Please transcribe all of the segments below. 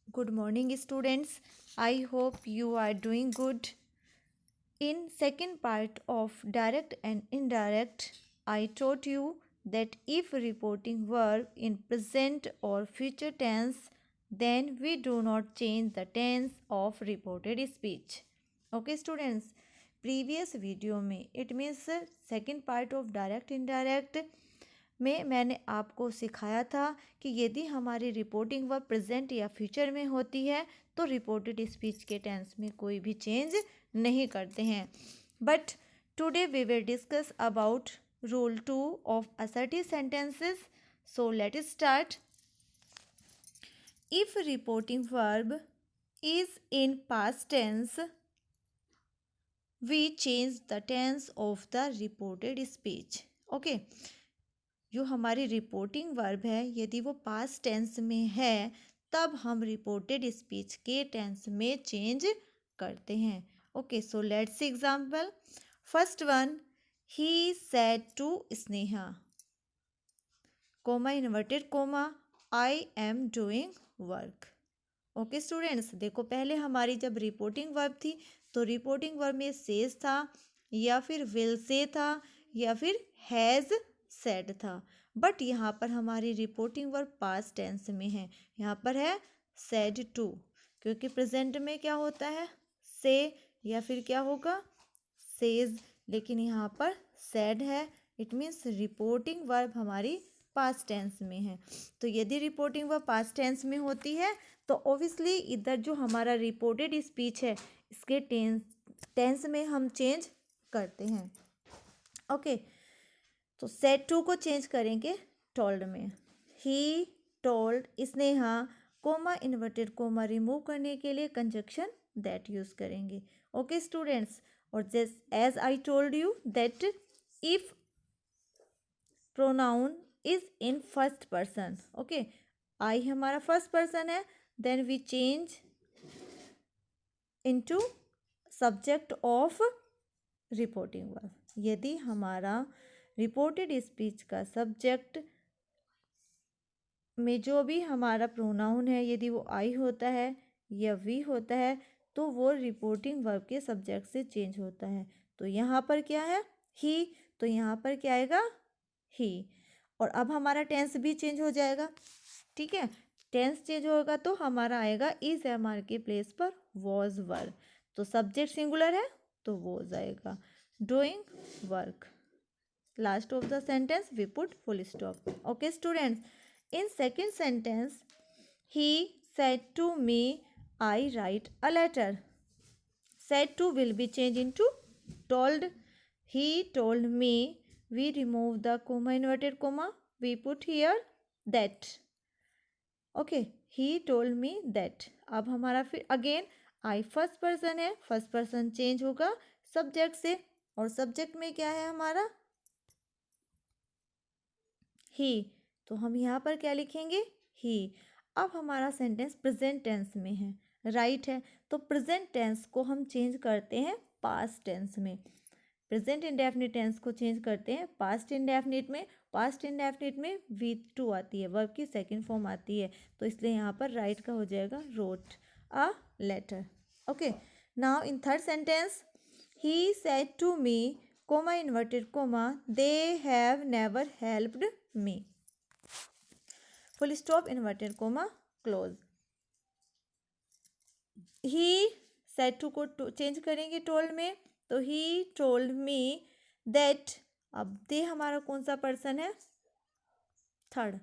Good morning, students. I hope you are doing good. In second part of direct and indirect, I taught you that if reporting verb in present or future tense, then we do not change the tense of reported speech. Okay, students. Previous video में it means second part of direct indirect में मैंने आपको सिखाया था कि यदि हमारी reporting verb present या फ्यूचर में होती है तो रिपोर्टेड स्पीच के टेंस में कोई भी चेंज नहीं करते हैं. But today we will discuss about rule 2 of assertive sentences. So let us start. If reporting verb is in past tense we change the tense of the reported speech. Okay, जो हमारी reporting verb है यदि वो past tense में है तब हम reported speech के टेंस में चेंज करते हैं. Okay, so let's see example. First one, he said to Sneha, comma inverted comma, I am doing work. Okay students, देखो पहले हमारी जब रिपोर्टिंग वर्ब थी तो रिपोर्टिंग वर्ब में सेज था या फिर विल से था या फिर हैज़ सेड था. बट यहाँ पर हमारी रिपोर्टिंग वर्ब पास्ट टेंस में है. यहाँ पर है सेड टू, क्योंकि प्रेजेंट में क्या होता है से या फिर क्या होगा सेज, लेकिन यहाँ पर सेड है. इट मीन्स रिपोर्टिंग वर्ब हमारी पास्ट टेंस में है. तो यदि रिपोर्टिंग वर्ब पास्ट टेंस में होती है तो ऑब्वियसली इधर जो हमारा रिपोर्टेड स्पीच है इसके टेंस में हम चेंज करते हैं. ओके, तो सेड टू को चेंज करेंगे टोल्ड में. He told Sneha, comma inverted comma remove करने के लिए कंजक्शन दैट यूज करेंगे. ओके स्टूडेंट्स, और just as I told you that if pronoun is in first person, okay I हमारा फर्स्ट पर्सन है, then we change into subject of reporting verb. यदि हमारा reported speech का subject में जो भी हमारा प्रोनाउन है यदि वो आई होता है या वी होता है तो वो रिपोर्टिंग वर्ब के सब्जेक्ट से चेंज होता है. तो यहाँ पर क्या है ही, तो यहाँ पर क्या आएगा ही. और अब हमारा टेंस भी चेंज हो जाएगा. ठीक है, टेंस चेंज होगा तो हमारा आएगा इज एम आर के प्लेस पर वॉज वर. तो सब्जेक्ट सिंगुलर है तो वॉज आएगा. Doing work, last of the sentence we put full stop. Okay students, in second sentence he said to me I write a letter. Said to will be changed into told. He told me, we remove the comma inverted comma, we put here that. Okay, he told me that. अब हमारा फिर again I first person है, first person change होगा subject से और subject में क्या है हमारा ही. तो हम यहाँ पर क्या लिखेंगे ही. अब हमारा सेंटेंस प्रेजेंट टेंस में है, राइट है, तो प्रेजेंट टेंस को हम चेंज करते हैं पास्ट टेंस में. प्रेजेंट इंडेफिनिट टेंस को चेंज करते हैं पास्ट इंडेफिनिट में. पास्ट इंडेफिनिट में वी टू आती है, वर्ब की सेकेंड फॉर्म आती है, तो इसलिए यहाँ पर राइट का हो जाएगा wrote a letter. Okay, now in third sentence he said to me comma inverted comma they have never helped me, full stop inverted comma close. he said to को चेंज करेंगे told में, तो he told me that. अब दे हमारा कौन सा person है third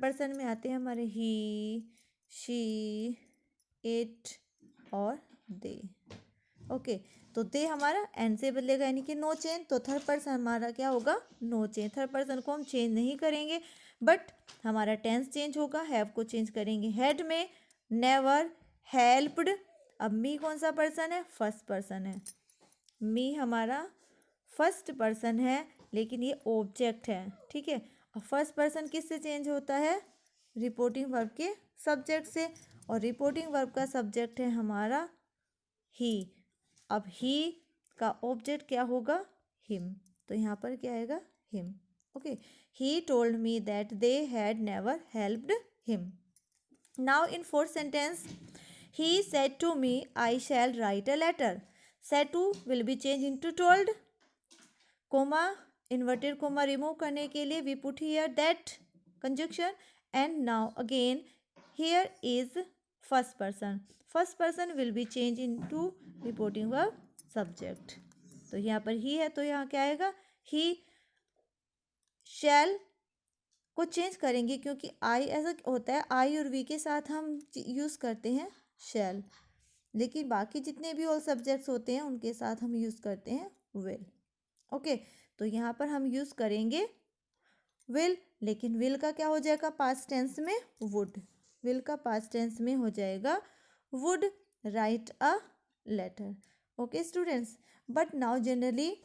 person में आते हैं हमारे ही शी इट और दे. ओके, तो दे हमारा एन से बदलेगा यानी कि नो चेंज, तो थर्ड पर्सन हमारा क्या होगा नो चेंज. थर्ड पर्सन को हम चेंज नहीं करेंगे बट हमारा टेंस चेंज होगा. हैव को चेंज करेंगे हैड में. नेवर हेल्प्ड, अब मी कौन सा पर्सन है फर्स्ट पर्सन है. मी हमारा फर्स्ट पर्सन है लेकिन ये ऑब्जेक्ट है. ठीक है, अब फर्स्ट पर्सन किससे चेंज होता है रिपोर्टिंग वर्ब के सब्जेक्ट से, और रिपोर्टिंग वर्ब का सब्जेक्ट है हमारा ही. अब ही का ऑब्जेक्ट क्या होगा हिम, तो यहाँ पर क्या आएगा him. Okay, he told me that they had never helped him. Now in fourth sentence, he said to me, I shall write a letter. Said to will be changed into told. Comma, inverted comma remove करने के लिए we put here that conjunction. And now again here is first person. First person will be changed into reporting verb subject. तो यहाँ पर ही है तो यहाँ क्या आएगा, he shall को चेंज करेंगे क्योंकि आई ऐसा होता है, आई और वी के साथ हम यूज़ करते हैं शैल, लेकिन बाकी जितने भी ऑल सब्जेक्ट्स होते हैं उनके साथ हम यूज़ करते हैं विल. ओके, तो यहाँ पर हम यूज़ करेंगे विल, लेकिन विल का क्या हो जाएगा पास्ट टेंस में, वुड. विल का पास्ट टेंस में हो जाएगा would write a letter. Okay students, but now generally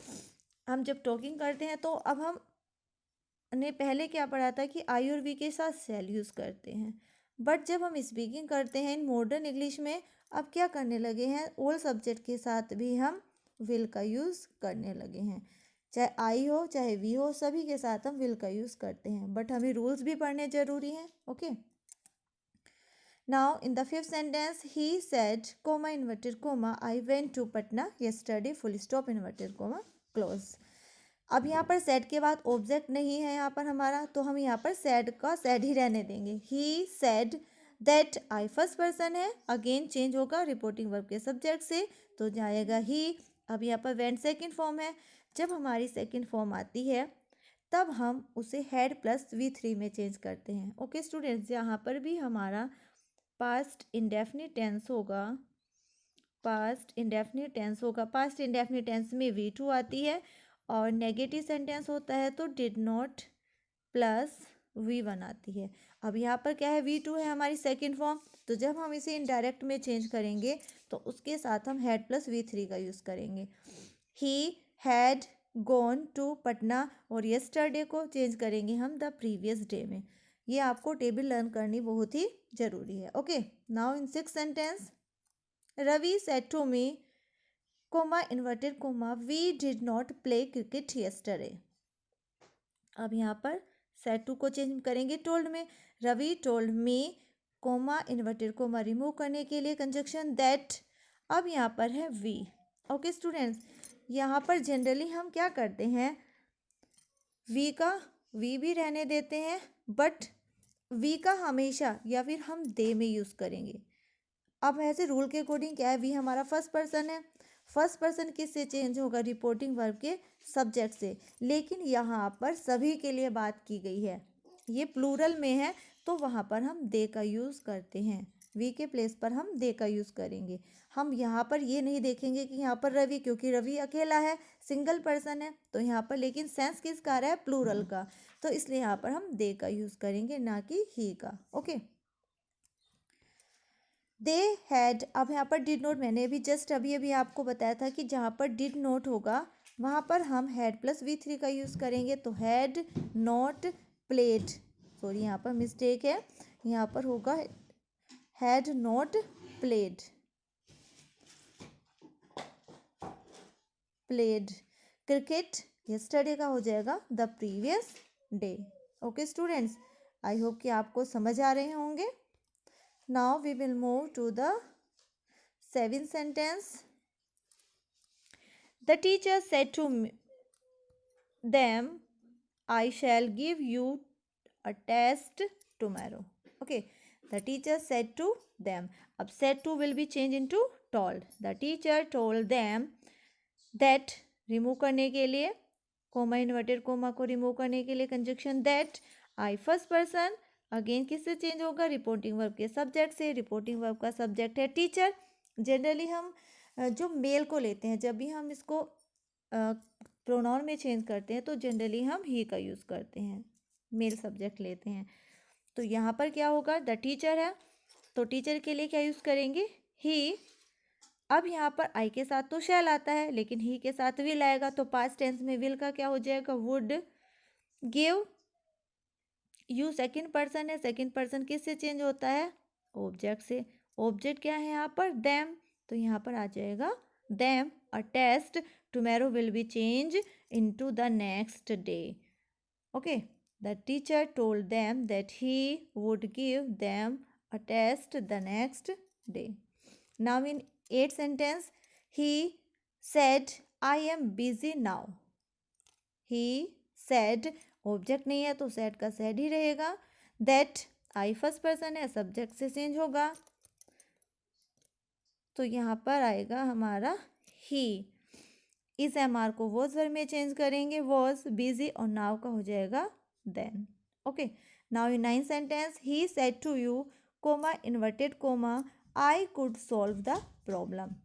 हम जब टॉकिंग करते हैं तो अब हम ने पहले क्या पढ़ा था कि आई और वी के साथ सेल यूज़ करते हैं, बट जब हम स्पीकिंग करते हैं इन मॉडर्न इंग्लिश में अब क्या करने लगे हैं, ऑल सब्जेक्ट के साथ भी हम विल का यूज़ करने लगे हैं. चाहे आई हो चाहे वी हो, सभी के साथ हम विल का यूज़ करते हैं, बट हमें रूल्स भी पढ़ने ज़रूरी हैं. Okay, now in the fifth sentence he said comma inverted comma I went to Patna yesterday full stop inverted comma close. अब यहाँ पर सेड के बाद ऑब्जेक्ट नहीं है यहाँ पर हमारा, तो हम यहाँ पर सेड का सेड ही रहने देंगे. ही said that I first person है, अगेन चेंज होगा रिपोर्टिंग वर्ब के सब्जेक्ट से तो जाएगा ही. अब यहाँ पर वेंट सेकंड फॉर्म है, जब हमारी सेकंड फॉर्म आती है तब हम उसे हैड प्लस V3 में चेंज करते हैं. ओके स्टूडेंट्स, यहाँ पर भी हमारा पास्ट इंडेफिनिट टेंस होगा. पास्ट इंडेफिनिट टेंस होगा, पास्ट इंडेफिनिट टेंस में V2 आती है और नेगेटिव सेंटेंस होता है तो डिड नॉट प्लस V1 आती है. अब यहाँ पर क्या है, V2 है हमारी सेकंड फॉर्म, तो जब हम इसे इनडायरेक्ट में चेंज करेंगे तो उसके साथ हम हैड प्लस V3 का यूज़ करेंगे. He had gone to Patna और येस्टरडे को चेंज करेंगे हम द प्रीवियस डे में. ये आपको टेबल लर्न करनी बहुत ही ज़रूरी है. Okay, now in six sentence, Ravi said to me comma inverted comma we did not play cricket yesterday. अब यहाँ पर सेड टू को चेंज करेंगे टोल्ड में. Ravi told me comma inverted comma remove करने के लिए कंजक्शन दैट. अब यहाँ पर है वी. ओके स्टूडेंट्स, यहाँ पर जनरली हम क्या करते हैं, वी का वी भी रहने देते हैं, बट वी का हमेशा या फिर हम दे में यूज़ करेंगे. अब ऐसे रूल के अकॉर्डिंग क्या है, वी हमारा फर्स्ट पर्सन है, फर्स्ट पर्सन किससे चेंज होगा, रिपोर्टिंग वर्ब के सब्जेक्ट से. लेकिन यहाँ पर सभी के लिए बात की गई है, ये प्लूरल में है तो वहाँ पर हम दे का यूज़ करते हैं. वी के प्लेस पर हम दे का यूज़ करेंगे. हम यहाँ पर ये नहीं देखेंगे कि यहाँ पर रवि, क्योंकि रवि अकेला है, सिंगल पर्सन है, तो यहाँ पर लेकिन सेंस किसका आ रहा है, प्लूरल का, तो इसलिए यहाँ पर हम दे का यूज़ करेंगे ना कि ही का. Okay, they had. अब यहाँ पर डिड नोट, मैंने भी जस्ट अभी आपको बताया था कि जहाँ पर डिड नोट होगा वहाँ पर हम हैड प्लस V3 का यूज़ करेंगे. तो हैड नॉट प्लेड, सॉरी यहाँ पर मिस्टेक है, यहाँ पर होगा had not played. Played cricket yesterday का हो जाएगा the previous day. Okay students, I hope कि आपको समझ आ रहे होंगे. Now we will move to the seventh sentence. The teacher said to them, I shall give you a test tomorrow. Okay, the teacher said to them. अब said to will be changed into told. The teacher told them that, remove करने के लिए coma inverted coma को remove करने के लिए conjunction that. I first person, again किससे change होगा, रिपोर्टिंग वर्ब के सब्जेक्ट से. रिपोर्टिंग वर्ब का सब्जेक्ट है टीचर. जनरली हम जो मेल को लेते हैं, जब भी हम इसको प्रोनाउन में चेंज करते हैं तो जनरली हम ही का यूज़ करते हैं, मेल सब्जेक्ट लेते हैं. तो यहाँ पर क्या होगा, द टीचर है तो टीचर के लिए क्या यूज़ करेंगे, ही. अब यहाँ पर आई के साथ तो शैल आता है, लेकिन ही के साथ विल आएगा, तो पास्ट टेंस में विल का क्या हो जाएगा, would give. You second person है, सेकंड पर्सन किससे चेंज होता है, ऑब्जेक्ट से. ऑब्जेक्ट क्या है यहाँ पर, देम, तो यहाँ पर आ जाएगा them a test. Tomorrow will be change into the next day. Okay, the teacher told them that he would give them a test the next day. Now in 8th sentence, he said, I am busy now. He said, object नहीं है तो said का said ही रहेगा. that I first person है, subject से change होगा तो यहाँ पर आएगा हमारा he. इस MR को was वर्ब में चेंज करेंगे, was busy और now का हो जाएगा then. Okay, now in 9th sentence, he said to you, comma inverted comma, I could solve the problem.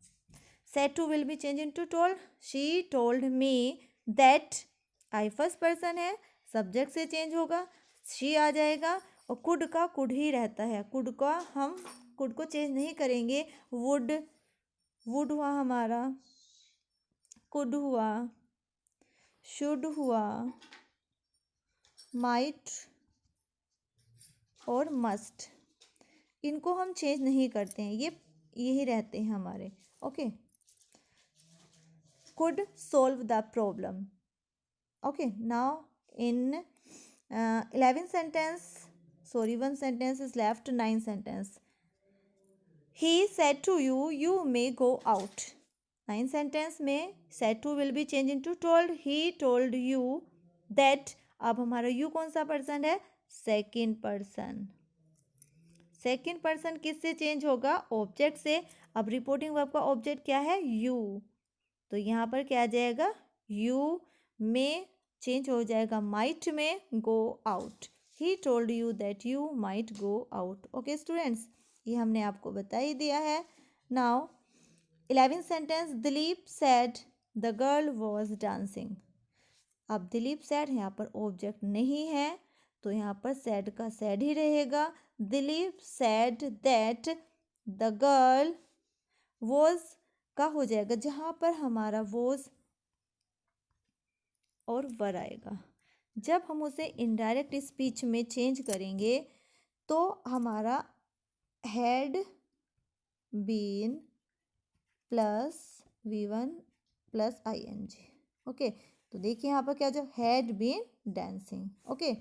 Said to will be changed into told. She told me that I first person है, subject से change होगा, she आ जाएगा और could का could ही रहता है. could का हम could को चेंज नहीं करेंगे. would हुआ हमारा, could हुआ, should हुआ, might और must, इनको हम चेंज नहीं करते हैं, ये यही रहते हैं हमारे. Okay, could solve the problem. Okay, now in 11th sentence, sorry, one sentence is left. 9th sentence, he said to you, you may go out. 9th sentence में said to will be changed into told. he told you that. अब हमारा you कौन सा person है? Second person. Second person किससे change होगा? Object से. अब रिपोर्टिंग वर्ब का ऑब्जेक्ट क्या है? यू. तो यहाँ पर क्या आ जाएगा? यू में चेंज हो जाएगा माइट में go out. He told you that you might go out. Okay students, ये हमने आपको बता ही दिया है. Now 11th sentence, Dilip said the girl was dancing. अब दिलीप सेड यहाँ पर ऑब्जेक्ट नहीं है तो यहाँ पर सेड का सेड ही रहेगा. Dilip said that the girl was का हो जाएगा, जहाँ पर हमारा वॉज और वर आएगा. जब हम उसे इनडायरेक्ट स्पीच में चेंज करेंगे तो हमारा had been plus V1 plus ING. Okay, तो देखिए यहाँ पर क्या जो had been dancing. Okay,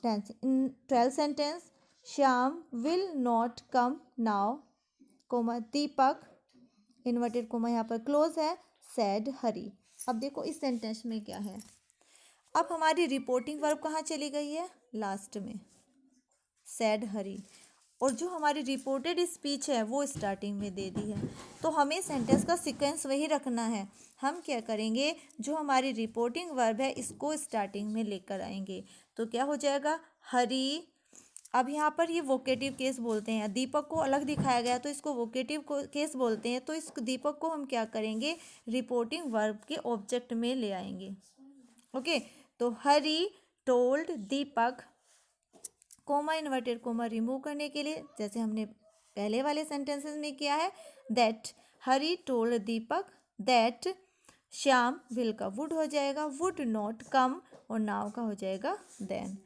dancing. In 12th sentence, Shyam will not come now, comma Deepak inverted comma यहाँ पर क्लोज है, सैड हरी. अब देखो इस सेंटेंस में क्या है. अब हमारी रिपोर्टिंग वर्ब कहाँ चली गई है? लास्ट में, सैड हरी. और जो हमारी रिपोर्टेड स्पीच है वो स्टार्टिंग में दे दी है. तो हमें सेंटेंस का सीक्वेंस वही रखना है. हम क्या करेंगे, जो हमारी रिपोर्टिंग वर्ब है इसको स्टार्टिंग में लेकर आएंगे. तो क्या हो जाएगा? हरी. अब यहाँ पर ये वोकेटिव केस बोलते हैं. दीपक को अलग दिखाया गया तो इसको वोकेटिव केस बोलते हैं. तो इस दीपक को हम क्या करेंगे? रिपोर्टिंग वर्ब के ऑब्जेक्ट में ले आएंगे. ओके, तो हरी टोल्ड दीपक, कोमा इन्वर्टेड कोमा रिमूव करने के लिए जैसे हमने पहले वाले सेंटेंसेस में किया है, that Hari told Deepak that Shyam will का वुड हो जाएगा, वुड नॉट कम और नाउ का हो जाएगा then.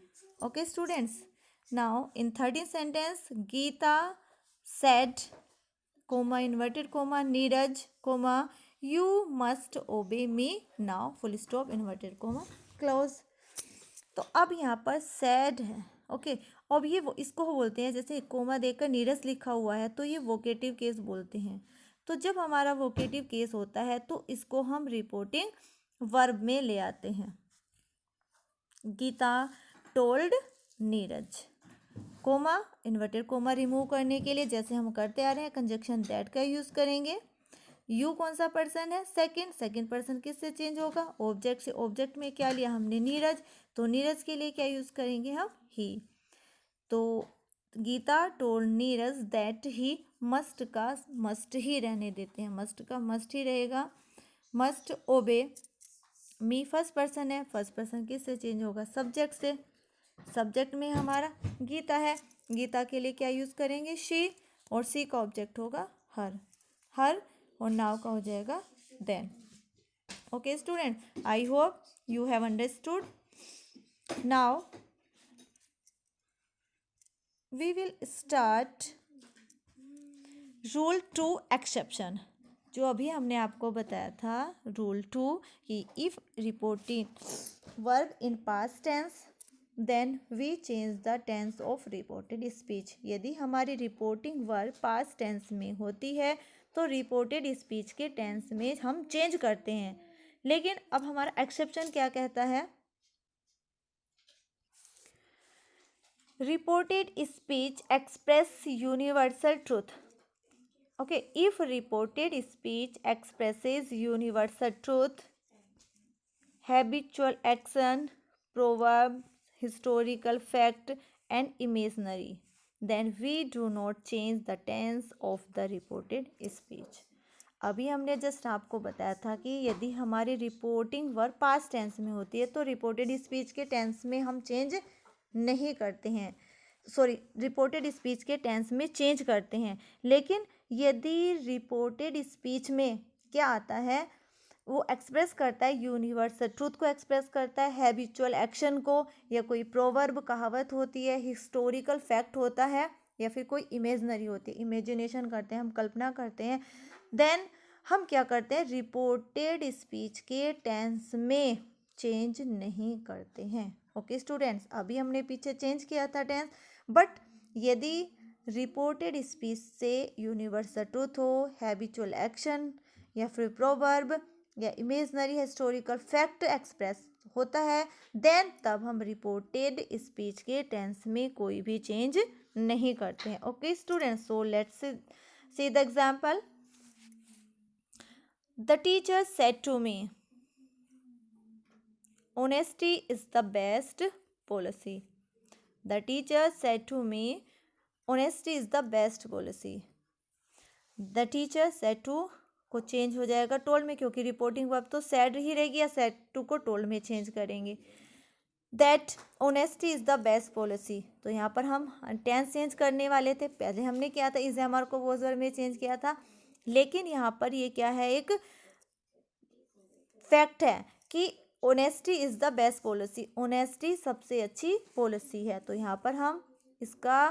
Okay students, now in 13th sentence, Geeta said comma inverted comma Neeraj comma you must obey me now full stop inverted comma close. तो अब यहाँ पर सैड है. ओके, अब ये इसको बोलते हैं, जैसे कोमा देकर नीरज लिखा हुआ है तो ये वोकेटिव केस बोलते हैं. तो जब हमारा वोकेटिव केस होता है तो इसको हम रिपोर्टिंग वर्ब में ले आते हैं. Geeta told Neeraj, comma inverted comma remove करने के लिए जैसे हम करते आ रहे हैं कंजक्शन दैट का यूज़ करेंगे. यू कौन सा पर्सन है? सेकंड पर्सन किससे चेंज होगा? ऑब्जेक्ट से. ऑब्जेक्ट में क्या लिया हमने? नीरज. तो नीरज के लिए क्या यूज़ करेंगे हम? ही. तो Geeta told Neeraj that he must का मस्ट ही रहने देते हैं, मस्ट का मस्ट ही रहेगा. मस्ट ओबे मी फर्स्ट पर्सन है, फर्स्ट पर्सन किससे चेंज होगा? सब्जेक्ट से. सब्जेक्ट में हमारा गीता है, गीता के लिए क्या यूज़ करेंगे? शी. और सी का ऑब्जेक्ट होगा हर. हर और नाउ का हो जाएगा then. Okay student, I hope you have understood. Now we will start rule 2 exception. जो अभी हमने आपको बताया था रूल 2 कि if reporting verb in past tense then we change the tense of reported speech. यदि हमारी रिपोर्टिंग वर्ब पास्ट टेंस में होती है तो रिपोर्टेड स्पीच के टेंस में हम चेंज करते हैं। लेकिन अब हमारा एक्सेप्शन क्या कहता है, reported speech express universal truth. Okay, if reported speech expresses universal truth, habitual action, proverb, historical fact and imaginary, then we do not change the tense of the reported speech। अभी हमने just आपको बताया था कि यदि हमारी reporting verb past tense में होती है तो रिपोर्टेड स्पीच के टेंस में हम चेंज नहीं करते हैं, सॉरी रिपोर्टेड स्पीच के टेंस में चेंज करते हैं। लेकिन यदि रिपोर्टेड स्पीच में क्या आता है, वो एक्सप्रेस करता है यूनिवर्सल ट्रूथ को, एक्सप्रेस करता है हैबिचुअल एक्शन को, या कोई प्रोवर्ब कहावत होती है, हिस्टोरिकल फैक्ट होता है, या फिर कोई इमेजनरी होती है, इमेजिनेशन करते हैं, हम कल्पना करते हैं, देन हम क्या करते हैं, रिपोर्टेड स्पीच के टेंस में चेंज नहीं करते हैं। ओके स्टूडेंट्स, अभी हमने पीछे चेंज किया था टेंस, बट यदि रिपोर्टेड स्पीच से यूनिवर्सल ट्रूथ हो, हैबिचुअल एक्शन या फिर प्रोवर्ब या इमेजनरी हिस्टोरिकल फैक्ट एक्सप्रेस होता है, देन तब हम रिपोर्टेड स्पीच के टेंस में कोई भी चेंज नहीं करते हैं। Okay students, so let's see the example. The teacher said to me, honesty is the best policy। The teacher said to me, honesty is the best policy। The teacher said to को change हो जाएगा told में, क्योंकि reporting verb तो sad ही रहेगी, या sad to को told में चेंज करेंगे। That honesty is the best policy, तो यहाँ पर हम टेंस चेंज करने वाले थे, पहले हमने किया था इज एम आर को वॉज वर में चेंज किया था, लेकिन यहाँ पर ये क्या है, एक फैक्ट है कि honesty is the best policy, honesty सबसे अच्छी पॉलिसी है, तो यहाँ पर हम इसका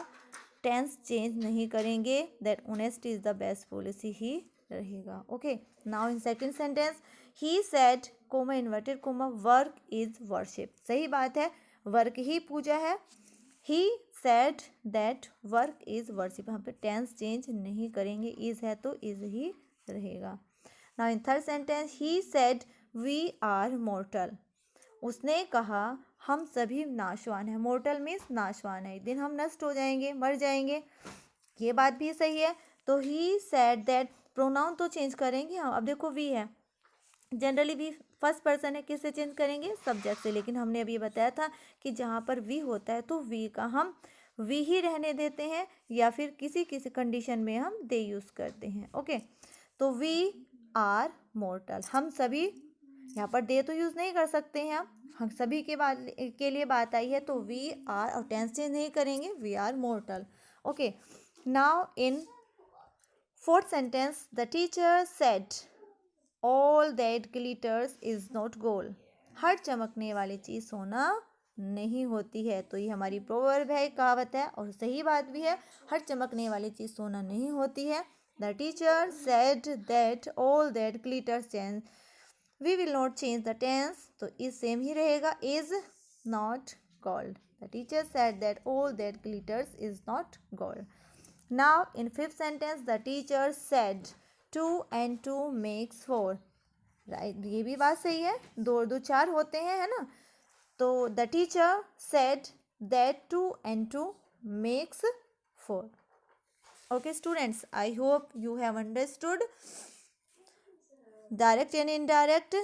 टेंस चेंज नहीं करेंगे, that honesty is the best policy ही रहेगा। Okay, now in second sentence, he said comma inverted comma work is worship. सही बात है, वर्क ही पूजा है। He said that work is worship, यहाँ पे टेंस चेंज नहीं करेंगे, इज है तो इज ही रहेगा। Now in third sentence, he said we are mortal. उसने कहा हम सभी नाशवान हैं, मॉर्टल मीन्स नाशवान है, एक दिन हम नष्ट हो जाएंगे, मर जाएंगे, ये बात भी सही है। तो ही सेड दैट, प्रोनाउन तो चेंज करेंगे हम, अब देखो वी है, जनरली वी फर्स्ट पर्सन है, किससे चेंज करेंगे, सब्जेक्ट से, लेकिन हमने अभी बताया था कि जहाँ पर वी होता है तो वी का हम वी ही रहने देते हैं, या फिर किसी किसी कंडीशन में हम दे यूज़ करते हैं। ओके, तो वी आर मॉर्टल, हम सभी, यहाँ पर दे तो यूज़ नहीं कर सकते हैं हम सभी के लिए बात आई है, तो वी आर, और टेंस चेंज नहीं करेंगे, we are mortal. Okay, now in fourth sentence, the teacher said all that glitters is not gold। हर चमकने वाली चीज़ सोना नहीं होती है, तो ये हमारी प्रोवर्ब है, कहावत है, और सही बात भी है, हर चमकने वाली चीज़ सोना नहीं होती है। The teacher said that all that glitters change, we will not change the tense, तो इस सेम ही रहेगा, is not gold। The teacher said that all that glitters is not gold। Now in fifth sentence, the teacher said 2 and 2 makes 4। Right, ये भी बात सही है, 2 और 2 4 होते हैं, है ना। तो the teacher said that 2 and 2 makes 4। Okay students, I hope you have understood direct and indirect.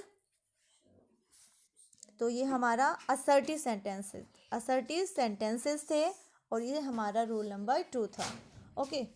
तो ये हमारा असर्टिव सेंटेंसेस थे, और ये हमारा रूल नंबर 2 था। ओके।